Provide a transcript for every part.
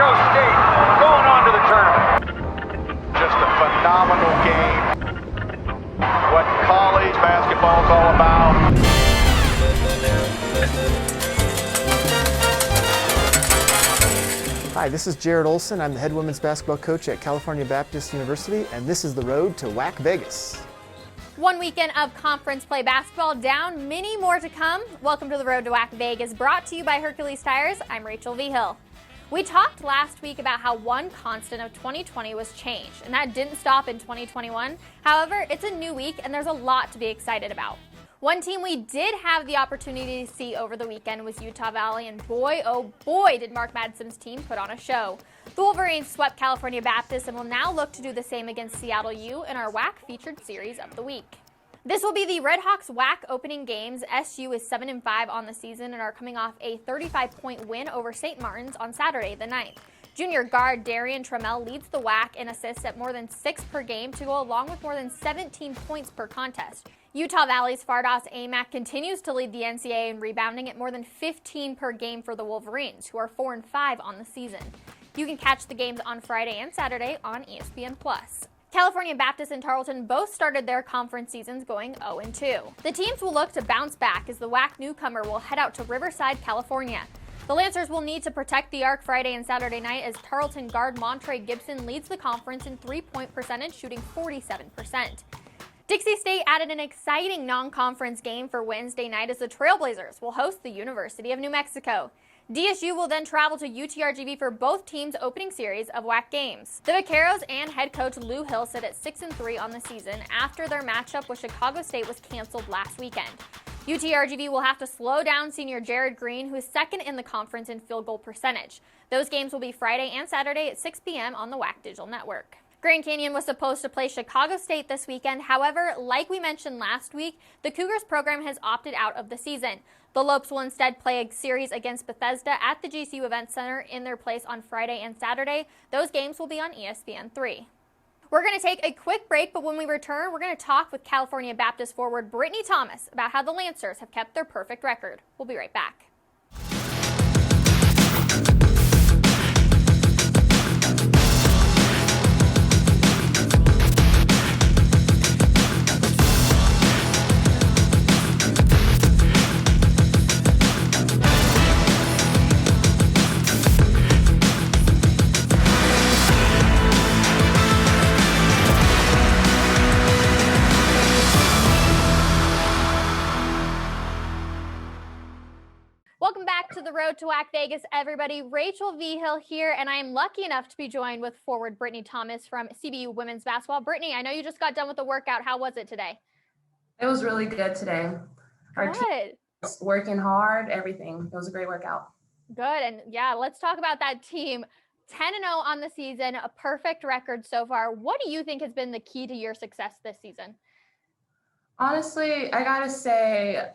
Chicago State going on to the tournament. Just a phenomenal game. What college basketball is all about. Hi, this is Jared Olson. I'm the head women's basketball coach at California Baptist University, and this is the road to WAC Vegas. One weekend of conference play basketball down, many more to come. Welcome to the road to WAC Vegas, brought to you by Hercules Tires. I'm Rachel Vigil. We talked last week about how one constant of 2020 was change, and that didn't stop in 2021. However, it's a new week, and there's a lot to be excited about. One team we did have the opportunity to see over the weekend was Utah Valley, and boy, oh boy, did Mark Madsen's team put on a show. The Wolverines swept California Baptist and will now look to do the same against Seattle U in our WAC featured series of the week. This will be the Redhawks WAC opening games. SU is 7-5 on the season and are coming off a 35-point win over St. Martin's on Saturday the 9th. Junior guard Darian Trammell leads the WAC in assists at more than 6 per game to go along with more than 17 points per contest. Utah Valley's Fardas Amac continues to lead the NCAA in rebounding at more than 15 per game for the Wolverines, who are 4-5 on the season. You can catch the games on Friday and Saturday on ESPN+. California Baptist and Tarleton both started their conference seasons going 0-2. The teams will look to bounce back as the WAC newcomer will head out to Riverside, California. The Lancers will need to protect the arc Friday and Saturday night as Tarleton guard Montre Gibson leads the conference in three-point percentage, shooting 47%. Dixie State added an exciting non-conference game for Wednesday night as the Trailblazers will host the University of New Mexico. DSU will then travel to UTRGV for both teams' opening series of WAC games. The Vaqueros and head coach Lou Hill sit at 6-3 on the season after their matchup with Chicago State was canceled last weekend. UTRGV will have to slow down senior Jared Green, who is second in the conference in field goal percentage. Those games will be Friday and Saturday at 6 p.m. on the WAC Digital Network. Grand Canyon was supposed to play Chicago State this weekend. However, like we mentioned last week, the Cougars program has opted out of the season. The Lopes will instead play a series against Bethesda at the GCU Event Center in their place on Friday and Saturday. Those games will be on ESPN3. We're going to take a quick break, but when we return, we're going to talk with California Baptist forward Britney Thomas about how the Lancers have kept their perfect record. We'll be right back. Welcome back to the road to WAC Vegas, everybody. Rachel Vigil here, and I am lucky enough to be joined with forward Britney Thomas from CBU Women's Basketball. Britney, I know you just got done with the workout. How was it today? It was really good today. Our Good. team was working hard, everything. It was a great workout. Good, and yeah, let's talk about that team. 10-0 on the season, a perfect record so far. What do you think has been the key to your success this season? Honestly, I gotta say,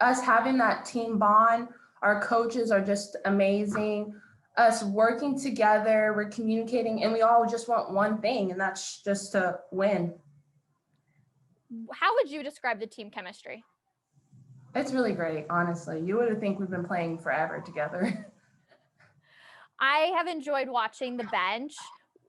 us having that team bond, our coaches are just amazing. Us working together, we're communicating, and we all just want one thing, and that's just to win. How would you describe the team chemistry? It's really great, honestly. You would think we've been playing forever together. I have enjoyed watching the bench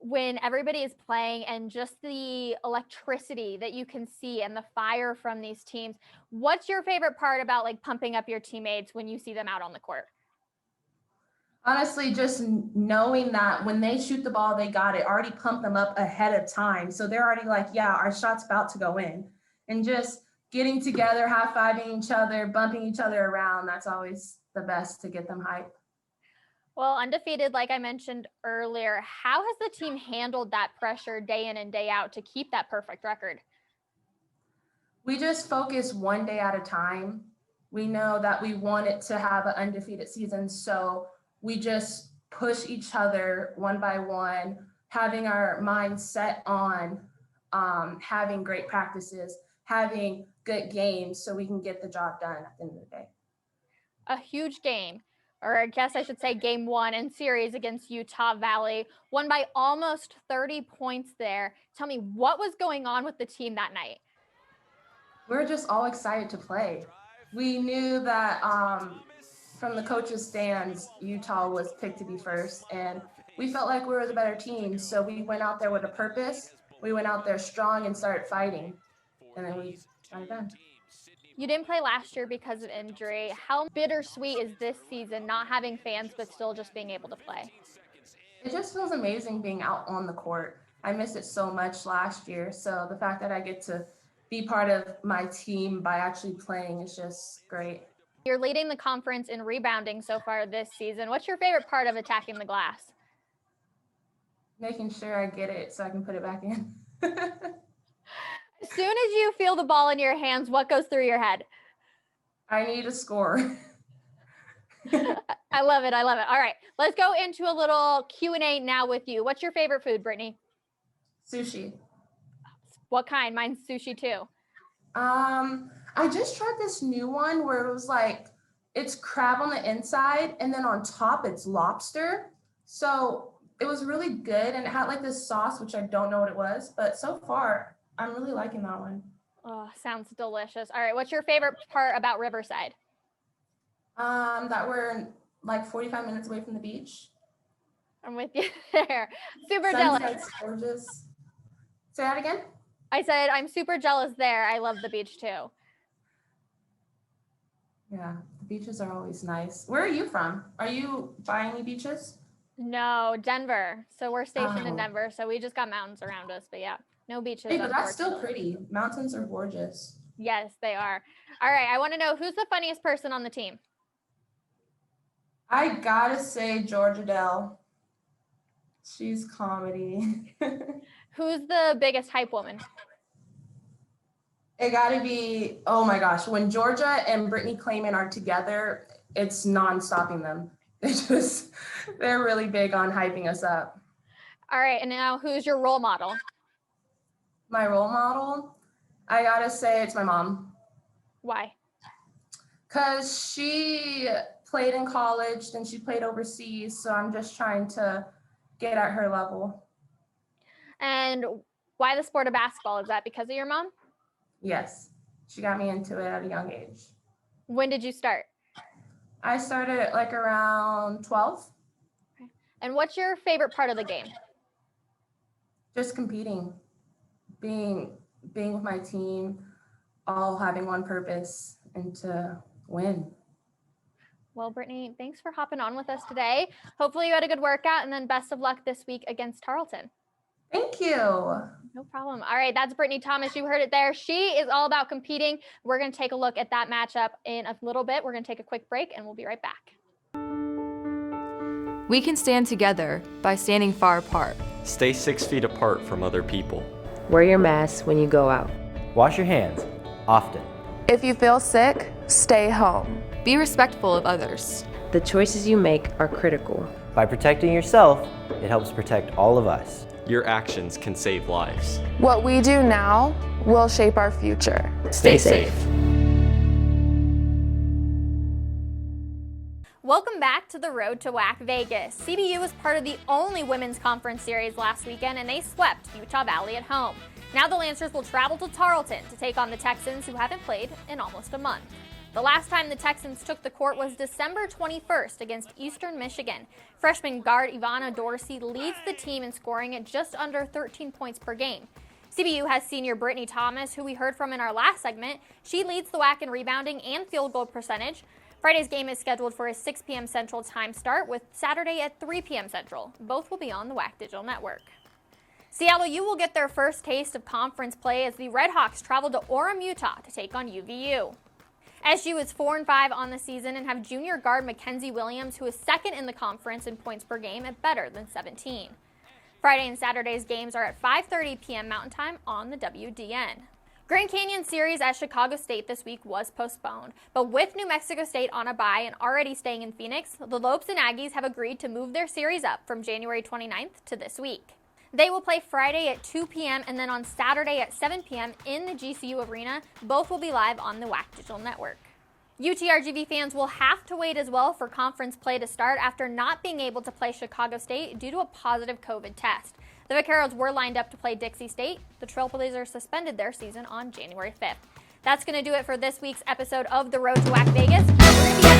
when everybody is playing and just the electricity that you can see and the fire from these teams. What's your favorite part about like pumping up your teammates when you see them out on the court? Honestly, just knowing that when they shoot the ball, they got it, already pumped them up ahead of time. So they're already like, yeah, our shot's about to go in. And just getting together, high-fiving each other, bumping each other around, that's always the best to get them hyped. Well, undefeated, like I mentioned earlier, how has the team handled that pressure day in and day out to keep that perfect record? We just focus one day at a time. We know that we wanted to have an undefeated season, so we just push each other one by one, having our mind set on having great practices, having good games so we can get the job done at the end of the day. A huge game. Or I guess I should say game one in series against Utah Valley, won by almost 30 points there. Tell me, what was going on with the team that night? We're just all excited to play. We knew that from the coaches' stands, Utah was picked to be first, and we felt like we were the better team. So we went out there with a purpose. We went out there strong and started fighting, and then we got it done. You didn't play last year because of injury. How bittersweet is this season, not having fans but still just being able to play? It just feels amazing being out on the court. I missed it so much last year. So the fact that I get to be part of my team by actually playing is just great. You're leading the conference in rebounding so far this season. What's your favorite part of attacking the glass? Making sure I get it so I can put it back in. As soon as you feel the ball in your hands, what goes through your head? I need a score. I love it. I love it. All right, let's go into a little Q&A now with you. What's your favorite food, Britney? Sushi. What kind? Mine's sushi too. I just tried this new one where it was like, it's crab on the inside and then on top it's lobster. So it was really good and it had like this sauce, which I don't know what it was, but so far I'm really liking that one. Oh, sounds delicious. All right, what's your favorite part about Riverside? That we're like 45 minutes away from the beach. I'm with you there. Super jealous. Sunset's gorgeous. Say that again? I said I'm super jealous there. I love the beach too. Yeah, the beaches are always nice. Where are you from? Are you by any beaches? No, Denver. So we're stationed in Oh. Denver. So we just got mountains around us, but yeah, no beaches. Hey, but that's still unfortunately. pretty. Mountains are gorgeous. Yes, they are. All right, I want to know who's the funniest person on the team? I gotta say Georgia Dell. She's comedy. Who's the biggest hype woman? It gotta be, oh my gosh, when Georgia and Brittany Clayman are together, it's non-stopping them. They're really big on hyping us up. All right, and now who's your role model? My role model, I gotta say it's my mom. Why? Because she played in college, then she played overseas, so I'm just trying to get at her level. And why the sport of basketball? Is that because of your mom? Yes, she got me into it at a young age. When did you start? I started at like around 12. And what's your favorite part of the game? Just competing, being with my team, all having one purpose and to win. Well, Brittany, thanks for hopping on with us today. Hopefully you had a good workout, and then best of luck this week against Tarleton. Thank you. No problem. All right, that's Brittany Thomas. You heard it there. She is all about competing. We're going to take a look at that matchup in a little bit. We're going to take a quick break, and we'll be right back. We can stand together by standing far apart. Stay 6 feet apart from other people. Wear your mask when you go out. Wash your hands often. If you feel sick, stay home. Be respectful of others. The choices you make are critical. By protecting yourself, it helps protect all of us. Your actions can save lives. What we do now will shape our future. Stay safe. Welcome back to the Road to WAC Vegas. CBU was part of the only women's conference series last weekend, and they swept Utah Valley at home. Now the Lancers will travel to Tarleton to take on the Texans, who haven't played in almost a month. The last time the Texans took the court was December 21st against Eastern Michigan. Freshman guard Ivana Dorsey leads the team in scoring at just under 13 points per game. CBU has senior Britney Thomas, who we heard from in our last segment. She leads the WAC in rebounding and field goal percentage. Friday's game is scheduled for a 6 p.m. Central time start, with Saturday at 3 p.m. Central. Both will be on the WAC Digital Network. Seattle U will get their first taste of conference play as the Redhawks travel to Orem, Utah to take on UVU. SU is 4-5 on the season and have junior guard Mackenzie Williams, who is second in the conference in points per game at better than 17. Friday and Saturday's games are at 5:30 p.m. Mountain Time on the WDN. Grand Canyon series at Chicago State this week was postponed, but with New Mexico State on a bye and already staying in Phoenix, the Lopes and Aggies have agreed to move their series up from January 29th to this week. They will play Friday at 2 p.m. and then on Saturday at 7 p.m. in the GCU Arena. Both will be live on the WAC Digital Network. UTRGV fans will have to wait as well for conference play to start after not being able to play Chicago State due to a positive COVID test. The Vaqueros were lined up to play Dixie State. The Trailblazers suspended their season on January 5th. That's going to do it for this week's episode of The Road to WAC Vegas.